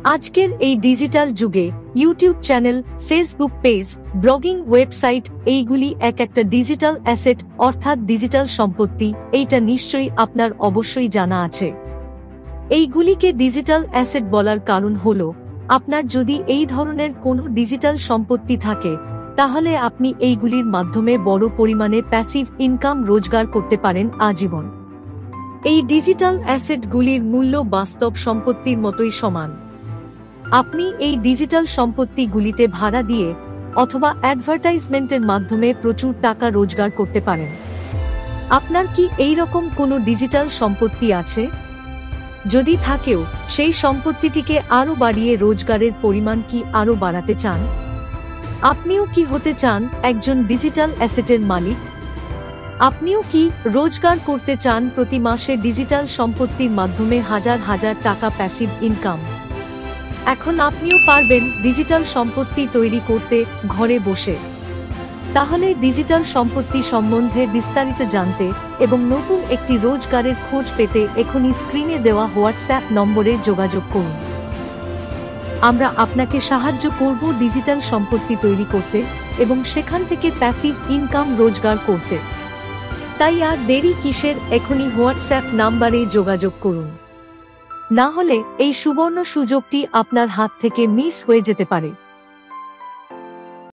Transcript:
আজকের এই ডিজিটাল যুগে YouTube channel, Facebook page, blogging website এইগুলি এক একটা ডিজিটাল অ্যাসেট অর্থাৎ ডিজিটাল সম্পত্তি। এইটা নিশ্চয়ই আপনার অবশ্যই জানা আছে। এইগুলিকে ডিজিটাল অ্যাসেট বলার কারণ হলো আপনার যদি এই ধরনের কোনো ডিজিটাল সম্পত্তি থাকে তাহলে আপনি এইগুলির মাধ্যমে বড় পরিমাণে প্যাসিভ ইনকাম রোজগার করতে পারেন আজীবন। এই ডিজিটাল অ্যাসেটগুলির মূল্য বাস্তব সম্পত্তির মতোই সমান। আপনি এই ডিজিটাল সম্পত্তিগুলিতে ভাড়া দিয়ে অথবা অ্যাডভার্টাইজমেন্টের মাধ্যমে প্রচুর টাকা রোজগার করতে পারেন। আপনার কি এই রকম কোনো ডিজিটাল সম্পত্তি আছে? যদি থাকেও সেই সম্পত্তিটিকে আরও বাড়িয়ে রোজগারের পরিমাণ কি আরও বাড়াতে চান? আপনিও কি হতে চান একজন ডিজিটাল অ্যাসেটের মালিক? আপনিও কি রোজগার করতে চান প্রতি মাসে ডিজিটাল সম্পত্তির মাধ্যমে হাজার হাজার টাকা প্যাসিভ ইনকাম? এখন আপনিও পারবেন ডিজিটাল সম্পত্তি তৈরি করতে ঘরে বসে। তাহলে ডিজিটাল সম্পত্তি সম্বন্ধে বিস্তারিত জানতে এবং নতুন একটি রোজগারের খোঁজ পেতে এখনই স্ক্রিনে দেওয়া হোয়াটসঅ্যাপ নম্বরে যোগাযোগ করুন। আমরা আপনাকে সাহায্য করব ডিজিটাল সম্পত্তি তৈরি করতে এবং সেখান থেকে প্যাসিভ ইনকাম রোজগার করতে। তাই আর দেরি কিসের, এখনই হোয়াটসঅ্যাপ নাম্বারে যোগাযোগ করুন। না হলে এই সুবর্ণ সুযোগটি আপনার হাত থেকে মিস হয়ে যেতে পারে।